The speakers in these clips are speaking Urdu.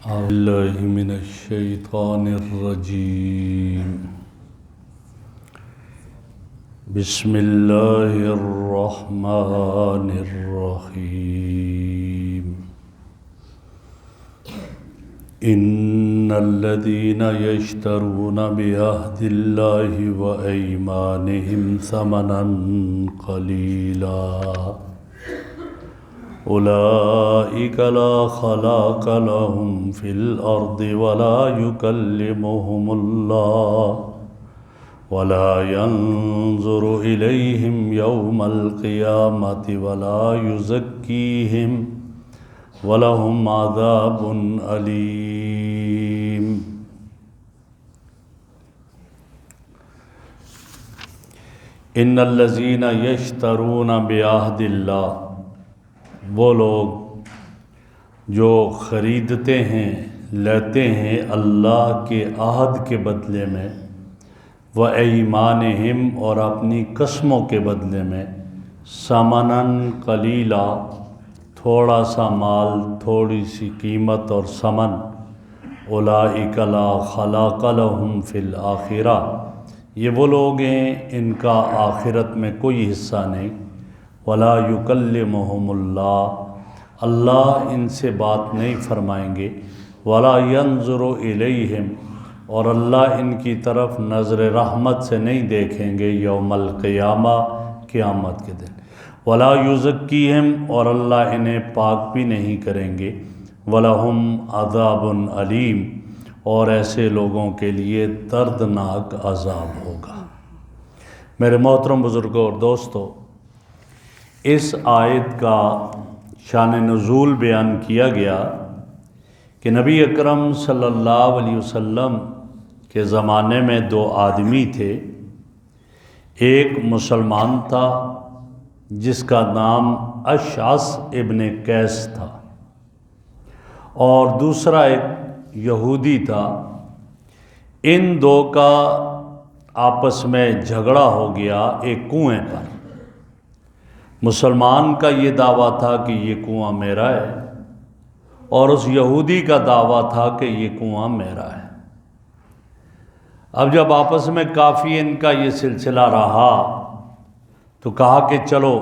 أعوذ بالله من الشيطان الرجيم. بسم الله الرحمن الرحيم. إن الذين يشترون بعهد الله وأيمانهم ثمنا قليلا أولئك لا خلاق لهم في الأرض ولا يكلمهم الله ولا ينظر إليهم يوم القيامة ولا يزكيهم ولهم عذاب أليم. إن الذين يشترون بعهد الله، وہ لوگ جو خریدتے ہیں لیتے ہیں اللہ کے عہد کے بدلے میں، وَأَيْمَانِهِمْ اور اپنی قسموں کے بدلے میں، ثمناً قلیلا تھوڑا سا مال، تھوڑی سی قیمت اور ثمن، اولئک لا خلاق لهم فی الآخرہ، یہ وہ لوگ ہیں ان کا آخرت میں کوئی حصہ نہیں، ولا یکلمہم اللہ، اللہ ان سے بات نہیں فرمائیں گے، ولا ینظر الیہم اور اللہ ان کی طرف نظر رحمت سے نہیں دیکھیں گے یوم القیامہ قیامت کے دن، ولا یزکیہم اور اللہ انہیں پاک بھی نہیں کریں گے، ولہم عذاب علیم اور ایسے لوگوں کے لیے دردناک عذاب ہوگا۔ میرے محترم بزرگوں اور دوستو، اس آیت کا شان نزول بیان کیا گیا کہ نبی اکرم صلی اللہ علیہ وسلم کے زمانے میں دو آدمی تھے، ایک مسلمان تھا جس کا نام اشعث ابن قیس تھا، اور دوسرا ایک یہودی تھا۔ ان دو کا آپس میں جھگڑا ہو گیا ایک کنویں پر۔ مسلمان کا یہ دعویٰ تھا کہ یہ کنواں میرا ہے، اور اس یہودی کا دعویٰ تھا کہ یہ کنواں میرا ہے۔ اب جب آپس میں کافی ان کا یہ سلسلہ رہا تو کہا کہ چلو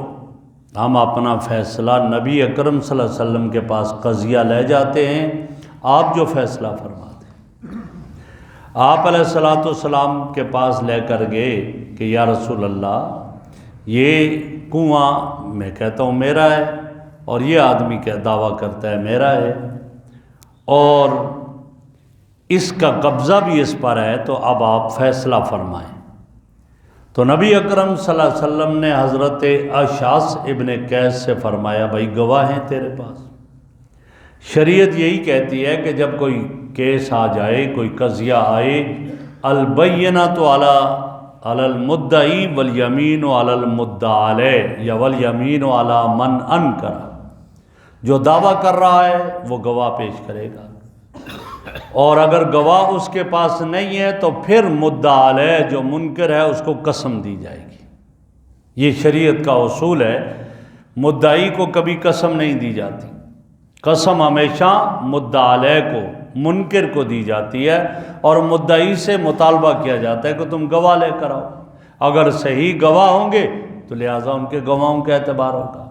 ہم اپنا فیصلہ نبی اکرم صلی اللہ علیہ وسلم کے پاس قضیہ لے جاتے ہیں، آپ جو فیصلہ فرما دیں۔ آپ علیہ السلام کے پاس لے کر گئے کہ یا رسول اللہ، یہ کنواں میں کہتا ہوں میرا ہے، اور یہ آدمی کا دعویٰ کرتا ہے میرا ہے، اور اس کا قبضہ بھی اس پر ہے، تو اب آپ فیصلہ فرمائیں۔ تو نبی اکرم صلی اللہ علیہ وسلم نے حضرت اشعث ابن قیس سے فرمایا، بھائی گواہ ہیں تیرے پاس؟ شریعت یہی کہتی ہے کہ جب کوئی کیس آ جائے، کوئی قضیہ آئے، البینۃ علی المدعی والیمین علی المدعی علیہ، یا والیمین علی من انکر، جو دعویٰ کر رہا ہے وہ گواہ پیش کرے گا، اور اگر گواہ اس کے پاس نہیں ہے تو پھر مدعی علیہ جو منکر ہے اس کو قسم دی جائے گی۔ یہ شریعت کا اصول ہے، مدعی کو کبھی قسم نہیں دی جاتی، قسم ہمیشہ مدعی علیہ کو، منکر کو دی جاتی ہے، اور مدعی سے مطالبہ کیا جاتا ہے کہ تم گواہ لے کر آؤ، اگر صحیح گواہ ہوں گے تو لہٰذا ان کے گواہوں کا اعتبار ہوگا۔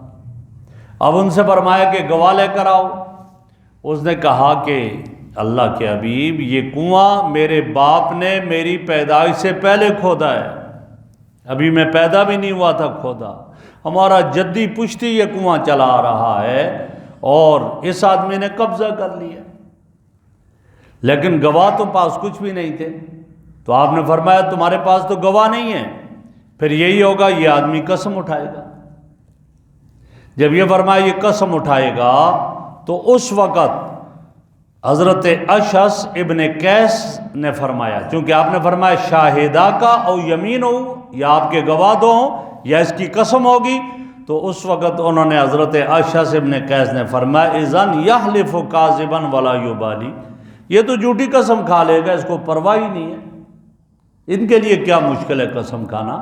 اب ان سے فرمایا کہ گواہ لے کر آؤ۔ اس نے کہا کہ اللہ کے حبیب، یہ کنواں میرے باپ نے میری پیدائش سے پہلے کھودا ہے، ابھی میں پیدا بھی نہیں ہوا تھا کھودا، ہمارا جدی پشتی یہ کنواں چلا رہا ہے، اور اس آدمی نے قبضہ کر لیا، لیکن گواہ تو پاس کچھ بھی نہیں تھے۔ تو آپ نے فرمایا تمہارے پاس تو گواہ نہیں ہے، پھر یہی ہوگا یہ آدمی قسم اٹھائے گا۔ جب یہ فرمایا یہ قسم اٹھائے گا، تو اس وقت حضرت اشعث ابن قیس نے فرمایا، چونکہ آپ نے فرمایا شاہدہ کا او یمین ہو، یا آپ کے گواہ دو ہوں یا اس کی قسم ہوگی، تو اس وقت انہوں نے حضرت اشعث ابن قیس نے فرمایا اذن یحلف کاذبا ولا یبالی، یہ تو جھوٹی قسم کھا لے گا، اس کو پرواہ ہی نہیں ہے، ان کے لیے کیا مشکل ہے قسم کھانا،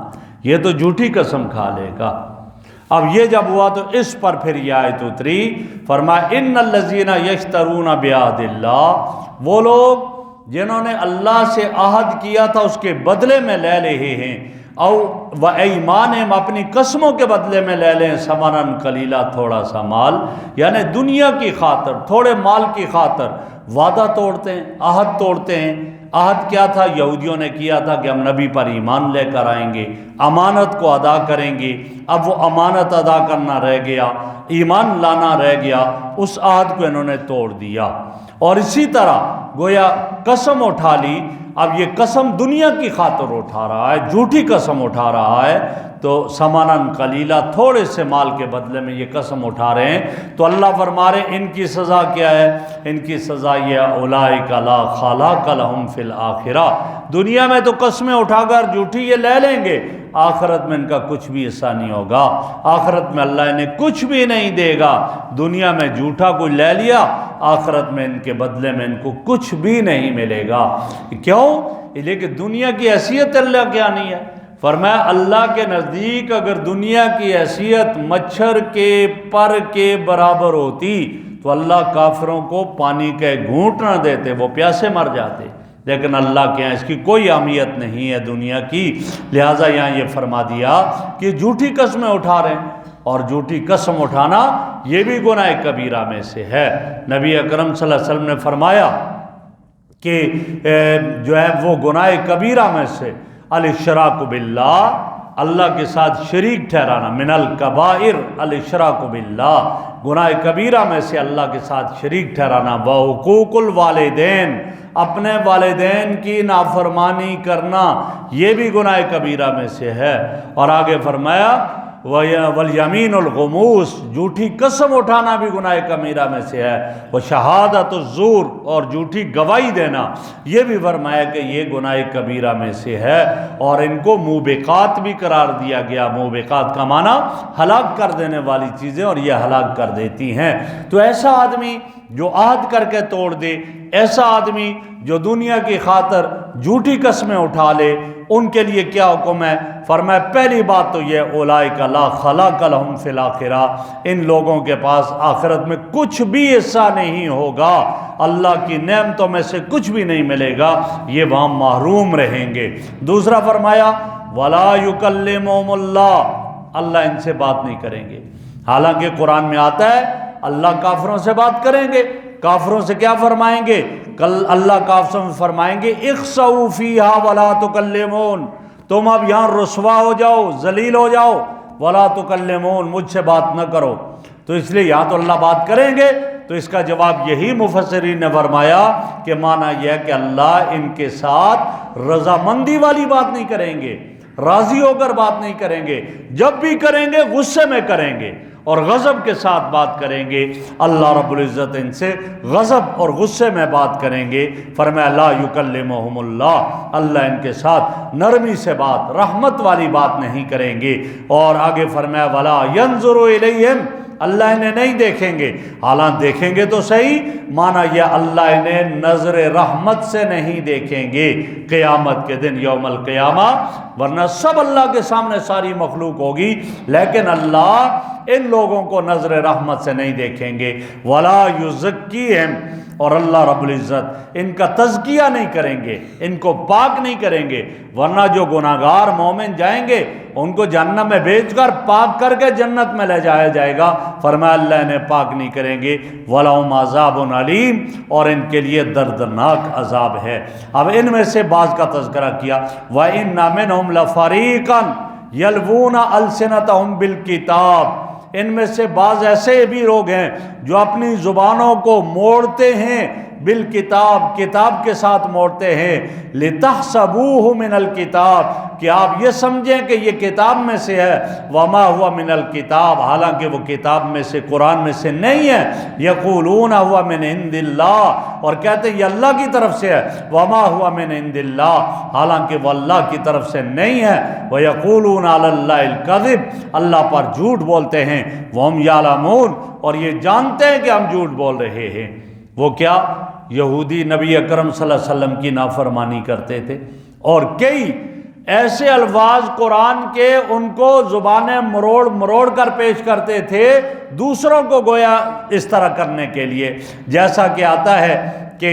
یہ تو جھوٹی قسم کھا لے گا۔ اب یہ جب ہوا تو اس پر پھر یہ آیت اتری، فرمایا ان الذین یشترون بعہد اللہ، وہ لوگ جنہوں نے اللہ سے عہد کیا تھا اس کے بدلے میں لے رہے ہیں، او و ایمانہم، اپنی قسموں کے بدلے میں لے لیں، ثمنً قلیلا، تھوڑا سا مال، یعنی دنیا کی خاطر، تھوڑے مال کی خاطر وعدہ توڑتے ہیں، عہد توڑتے ہیں۔ عہد کیا تھا؟ یہودیوں نے کیا تھا کہ ہم نبی پر ایمان لے کر آئیں گے، امانت کو ادا کریں گے۔ اب وہ امانت ادا کرنا رہ گیا، ایمان لانا رہ گیا، اس عہد کو انہوں نے توڑ دیا۔ اور اسی طرح گویا قسم اٹھا لی، اب یہ قسم دنیا کی خاطر اٹھا رہا ہے، جھوٹی قسم اٹھا رہا ہے، تو ثمنً قلیلا، تھوڑے سے مال کے بدلے میں یہ قسم اٹھا رہے ہیں۔ تو اللہ فرما رہے ہیں ان کی سزا کیا ہے؟ ان کی سزا یہ اولئک لا خلاق لہم فی الآخرہ، دنیا میں تو قسمیں اٹھا کر جھوٹی یہ لے لیں گے، آخرت میں ان کا کچھ بھی حصہ نہیں ہوگا، آخرت میں اللہ انہیں کچھ بھی نہیں دے گا۔ دنیا میں جھوٹا کوئی لے لیا، آخرت میں ان کے بدلے میں ان کو کچھ بھی نہیں ملے گا۔ کیوں؟ لیکن دنیا کی حیثیت اللہ کیا نہیں ہے؟ فرمایا اللہ کے نزدیک اگر دنیا کی حیثیت مچھر کے پر کے برابر ہوتی تو اللہ کافروں کو پانی کا ایک گھونٹ نہ دیتے، وہ پیاسے مر جاتے، لیکن اللہ کے یہاں اس کی کوئی اہمیت نہیں ہے دنیا کی، لہٰذا یہاں یہ فرما دیا کہ جھوٹی قسمیں اٹھا رہے ہیں، اور جھوٹی قسم اٹھانا یہ بھی گناہ کبیرہ میں سے ہے۔ نبی اکرم صلی اللہ علیہ وسلم نے فرمایا کہ جو ہے وہ گناہ کبیرہ میں سے الاشراک باللہ، اللہ کے ساتھ شریک ٹھہرانا، من الکبائر الاشراک باللہ، گناہ کبیرہ میں سے اللہ کے ساتھ شریک ٹھہرانا، وحقوق الوالدین، اپنے والدین کی نافرمانی کرنا، یہ بھی گناہ کبیرہ میں سے ہے۔ اور آگے فرمایا والیمین الغموس، جھوٹی قسم اٹھانا بھی گناہ کبیرہ میں سے ہے، وشہادت الزور، اور جھوٹی گواہی دینا، یہ بھی فرمایا کہ یہ گناہ کبیرہ میں سے ہے۔ اور ان کو موبقات بھی قرار دیا گیا، موبقات کا معنی ہلاک کر دینے والی چیزیں، اور یہ ہلاک کر دیتی ہیں۔ تو ایسا آدمی جو عہد کر کے توڑ دے، ایسا آدمی جو دنیا کی خاطر جھوٹی قسمیں اٹھا لے، ان کے لیے کیا حکم ہے؟ فرمایا پہلی بات تو یہ اولئک لا خلاق لہم فی الآخرہ، ان لوگوں کے پاس آخرت میں کچھ بھی حصہ نہیں ہوگا، اللہ کی نعمتوں میں سے کچھ بھی نہیں ملے گا، یہ وہاں محروم رہیں گے۔ دوسرا فرمایا ولا یکلمہم اللہ، اللہ ان سے بات نہیں کریں گے۔ حالانکہ قرآن میں آتا ہے اللہ کافروں سے بات کریں گے، کافروں سے کیا فرمائیں گے؟ کل اللہ کافروں سے فرمائیں گے اخسؤوا فیہا ولا تکلمون، تم اب یہاں رسوا ہو جاؤ، ذلیل ہو جاؤ، ولا تکلمون، مجھ سے بات نہ کرو۔ تو اس لیے یہاں تو اللہ بات کریں گے، تو اس کا جواب یہی مفسرین نے فرمایا کہ معنی یہ ہے کہ اللہ ان کے ساتھ رضامندی والی بات نہیں کریں گے، راضی ہو کر بات نہیں کریں گے، جب بھی کریں گے غصے میں کریں گے اور غضب کے ساتھ بات کریں گے۔ اللہ رب العزت ان سے غضب اور غصے میں بات کریں گے۔ فرمایا لا یکلمہم اللہ، اللہ ان کے ساتھ نرمی سے بات، رحمت والی بات نہیں کریں گے۔ اور آگے فرمایا ولا ینظر الیہم، اللہ انہیں نہیں دیکھیں گے، حالانکہ دیکھیں گے تو صحیح، معنی یہ اللہ انہیں نظر رحمت سے نہیں دیکھیں گے قیامت کے دن، یوم القیامہ، ورنہ سب اللہ کے سامنے ساری مخلوق ہوگی، لیکن اللہ ان لوگوں کو نظر رحمت سے نہیں دیکھیں گے۔ ولا یزکیہم، اور اللہ رب العزت ان کا تزکیہ نہیں کریں گے، ان کو پاک نہیں کریں گے، ورنہ جو گناہگار مومن جائیں گے ان کو جہنم میں بھیج کر پاک کر کے جنت میں لے جایا جائے گا۔ فرمایا اللہ انہیں پاک نہیں کریں گے۔ وَلَهُمْ عَذَابٌ عَلِيمٌ، اور ان کے لیے دردناک عذاب ہے۔ اب ان میں سے بعض کا تذکرہ کیا، وَإِنَّ مِنْهُمْ لَفَرِيقًا يَلْوُونَ أَلْسِنَتَهُمْ بِالْكِتَابِ، ان میں سے بعض ایسے بھی لوگ ہیں جو اپنی زبانوں کو موڑتے ہیں بالکتاب، کتاب کے ساتھ موڑتے ہیں، لِتَحْسَبُوهُ مِنَ الْكِتَابِ، کہ آپ یہ سمجھیں کہ یہ کتاب میں سے ہے، وَمَا هُوَ مِنَ الْكِتَابِ، حالانکہ وہ کتاب میں سے، قرآن میں سے نہیں ہے، يَقُولُونَ هُوَ مِنْ عِنْدِ اللَّهِ، اور کہتے ہیں یہ اللہ کی طرف سے ہے، وَمَا هُوَ مِنْ عِنْدِ اللَّهِ، حالانکہ وہ اللہ کی طرف سے نہیں ہے، وَيَقُولُونَ عَلَى اللَّهِ الْكَذِبَ، اللہ پر جھوٹ بولتے ہیں، وَهُمْ يَعْلَمُونَ، اور یہ جانتے ہیں کہ ہم جھوٹ بول رہے ہیں۔ وہ کیا؟ یہودی نبی اکرم صلی اللہ علیہ وسلم کی نافرمانی کرتے تھے، اور کئی ایسے الفاظ قرآن کے ان کو زبانیں مروڑ مروڑ کر پیش کرتے تھے دوسروں کو گویا اس طرح کرنے کے لیے، جیسا کہ آتا ہے کہ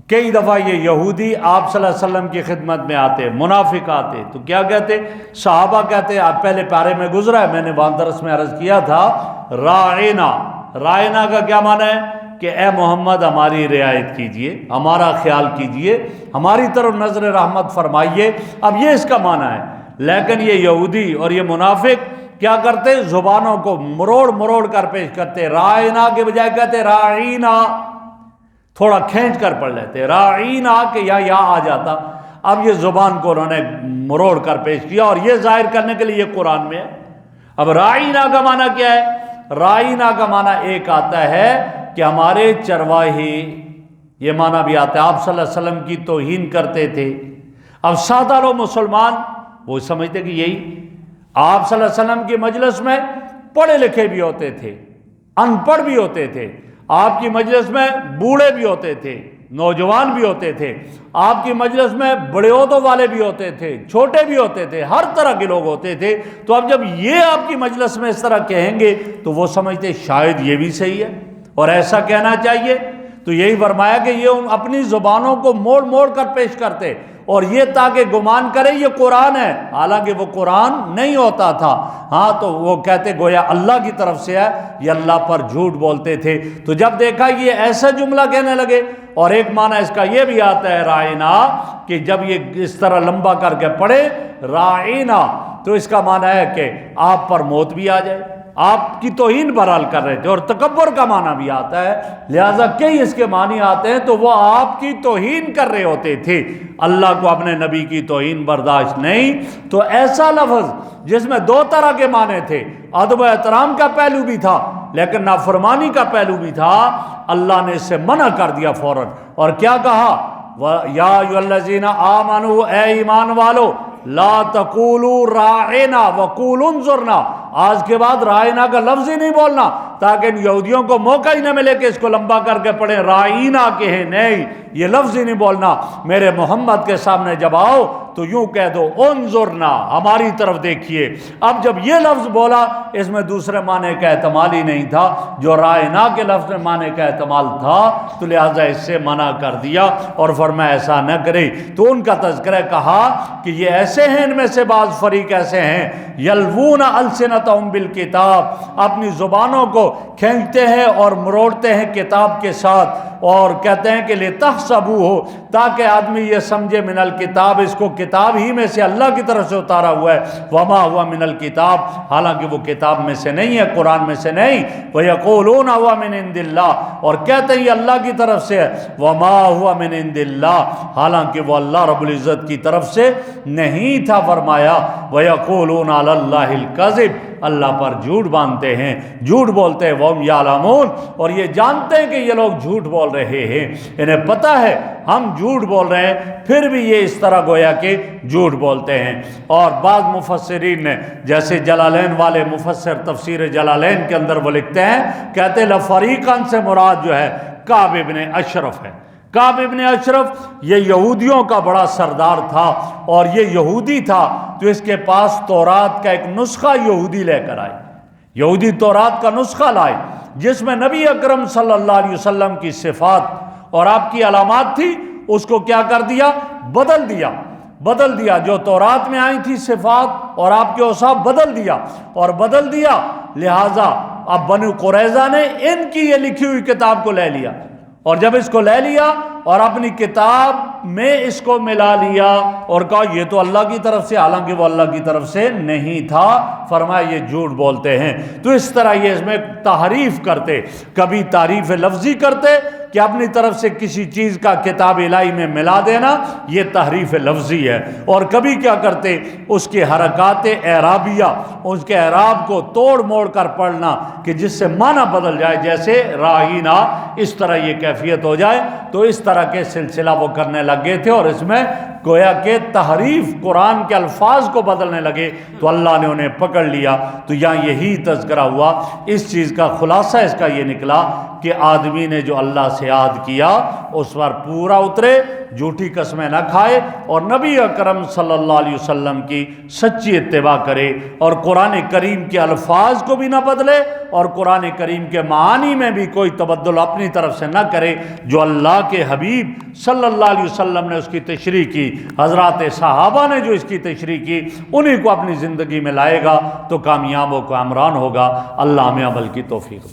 کئی دفعہ یہ یہودی آپ صلی اللہ علیہ وسلم کی خدمت میں آتے، منافق آتے تو کیا کہتے؟ صحابہ کہتے، آپ پہلے پارے میں گزرا ہے، میں نے وہاں درس میں عرض کیا تھا، رائنا، رائنا کا کیا معنی ہے کہ اے محمد ہماری رعایت کیجئے، ہمارا خیال کیجئے، ہماری طرف نظر رحمت فرمائیے۔ اب یہ اس کا معنی ہے، لیکن یہ یہودی اور یہ منافق کیا کرتے؟ زبانوں کو مروڑ مروڑ کر پیش کرتے، رائنا کے بجائے کہتے رائنا، تھوڑا کھینچ کر پڑھ لیتے، رائنا کہ یا آ جاتا۔ اب یہ زبان کو انہوں نے مروڑ کر پیش کیا اور یہ ظاہر کرنے کے لیے یہ قرآن میں ہے۔ اب رائنا کا معنی کیا ہے؟ رائنا کا معنی ایک آتا ہے کہ ہمارے چرواہی، یہ معنی بھی آتا ہے، آپ صلی اللہ علیہ وسلم کی توہین کرتے تھے۔ اب سادہ لوگ مسلمان وہ سمجھتے کہ یہی آپ صلی اللہ علیہ وسلم کی مجلس میں پڑھے لکھے بھی ہوتے تھے، ان پڑھ بھی ہوتے تھے، آپ کی مجلس میں بوڑھے بھی ہوتے تھے، نوجوان بھی ہوتے تھے، آپ کی مجلس میں بڑے عہدوں والے بھی ہوتے تھے، چھوٹے بھی ہوتے تھے، ہر طرح کے لوگ ہوتے تھے۔ تو اب جب یہ آپ کی مجلس میں اس طرح کہیں گے تو وہ سمجھتے شاید یہ بھی صحیح ہے اور ایسا کہنا چاہیے۔ تو یہی فرمایا کہ یہ اپنی زبانوں کو موڑ موڑ کر پیش کرتے اور یہ تاکہ گمان کرے یہ قرآن ہے، حالانکہ وہ قرآن نہیں ہوتا تھا۔ ہاں تو وہ کہتے گویا اللہ کی طرف سے ہے، یہ اللہ پر جھوٹ بولتے تھے۔ تو جب دیکھا یہ ایسا جملہ کہنے لگے، اور ایک معنی اس کا یہ بھی آتا ہے رائنا، کہ جب یہ اس طرح لمبا کر کے پڑھے رائنا تو اس کا معنی ہے کہ آپ پر موت بھی آ جائے، آپ کی توہین بہرحال کر رہے تھے، اور تکبر کا معنی بھی آتا ہے، لہٰذا کئی اس کے معنی آتے ہیں۔ تو وہ آپ کی توہین کر رہے ہوتے تھے، اللہ کو اپنے نبی کی توہین برداشت نہیں۔ تو ایسا لفظ جس میں دو طرح کے معنی تھے، ادب و احترام کا پہلو بھی تھا لیکن نافرمانی کا پہلو بھی تھا، اللہ نے اس سے منع کر دیا فوراً، اور کیا کہا؟ یا ایھا الذین آمنوا، اے ایمان والو، لا تقولوا راعنا وقولوا انظرنا، آج کے بعد رائنا کا لفظ ہی نہیں بولنا، تاکہ ان یہودیوں کو موقع ہی نہ ملے کہ اس کو لمبا کر کے پڑھیں، رائنا کہیں، نہیں یہ لفظ ہی نہیں بولنا۔ میرے محمد کے سامنے جب آؤ تو یوں کہہ دو انظرنا، ہماری طرف دیکھیے۔ اب جب یہ لفظ بولا اس میں دوسرے معنی کا احتمال ہی نہیں تھا، جو رائنا کے لفظ میں معنی کا احتمال تھا، تو لہٰذا اس سے منع کر دیا اور فرمایا ایسا نہ کرے۔ تو ان کا تذکرہ کہا کہ یہ ایسے ہیں، ان میں سے بعض فریق ایسے ہیں، یلوون السنتہم بالکتاب، اپنی زبانوں کو کھینچتے ہیں اور مروڑتے ہیں کتاب کے ساتھ، اور کہتے ہیں کہ لتحسبوہ، تاکہ آدمی یہ سمجھے من الکتاب، اس کو کتاب ہی میں سے اللہ کی طرف سے اتارا ہوا ہے، وما ہوا من الکتاب، حالانکہ وہ کتاب میں سے نہیں ہے، قرآن میں سے نہیں، ویقولون ہوا من عند اللہ، اور کہتے ہیں یہ اللہ کی طرف سے ہے، وما ہوا من عند اللہ، حالانکہ وہ اللہ رب العزت کی طرف سے نہیں تھا۔ فرمایا ویقولون علی اللہ الکذب، اللہ پر جھوٹ باندھتے ہیں، جھوٹ بولتے ہیں، وہم یعلمون، اور یہ جانتے ہیں کہ یہ لوگ جھوٹ بول رہے ہیں، انہیں پتہ ہے ہم جھوٹ بول رہے ہیں، پھر بھی یہ اس طرح گویا کہ جھوٹ بولتے ہیں۔ اور بعض مفسرین نے، جیسے جلالین والے مفسر تفسیر جلالین کے اندر وہ لکھتے ہیں، کہتے ہیں لفریقاً سے مراد جو ہے کعب ابن اشرف ہے۔ کعب ابن اشرف یہ یہودیوں کا بڑا سردار تھا، اور یہ یہودی تھا تو اس کے پاس تورات کا ایک نسخہ یہودی لے کر آئے، یہودی تورات کا نسخہ لائے جس میں نبی اکرم صلی اللہ علیہ وسلم کی صفات اور آپ کی علامات تھی، اس کو کیا کر دیا؟ بدل دیا، جو تورات میں آئی تھی صفات اور آپ کے اوصاف بدل دیا، لہٰذا اب بنو قریظہ نے ان کی یہ لکھی ہوئی کتاب کو لے لیا، اور جب اس کو لے لیا اور اپنی کتاب میں اس کو ملا لیا اور کہا یہ تو اللہ کی طرف سے، حالانکہ وہ اللہ کی طرف سے نہیں تھا۔ فرمایا یہ جھوٹ بولتے ہیں۔ تو اس طرح یہ اس میں تحریف کرتے، کبھی تعریف لفظی کرتے کہ اپنی طرف سے کسی چیز کا کتاب الہی میں ملا دینا، یہ تحریف لفظی ہے، اور کبھی کیا کرتے اس کے حرکات اعرابیہ، اس کے اعراب کو توڑ موڑ کر پڑھنا کہ جس سے معنی بدل جائے، جیسے راہینا، اس طرح یہ کیفیت ہو جائے۔ تو اس طرح کے سلسلہ وہ کرنے لگ گئے تھے، اور اس میں گویا کہ تحریف، قرآن کے الفاظ کو بدلنے لگے، تو اللہ نے انہیں پکڑ لیا۔ تو یہاں یہی تذکرہ ہوا۔ اس چیز کا خلاصہ اس کا یہ نکلا کہ آدمی نے جو اللہ سے یاد کیا اس پر پورا اترے، جھوٹی قسمیں نہ کھائے اور نبی اکرم صلی اللہ علیہ وسلم کی سچی اتباع کرے اور قرآن کریم کے الفاظ کو بھی نہ بدلے اور قرآن کریم کے معانی میں بھی کوئی تبدل اپنی طرف سے نہ کرے۔ جو اللہ کے حبیب صلی اللہ علیہ وسلم نے اس کی تشریح کی، حضرات صحابہ نے جو اس کی تشریح کی، انہی کو اپنی زندگی میں لائے گا تو کامیاب و کامران ہوگا۔ اللہ ہمیں عمل کی توفیق دے۔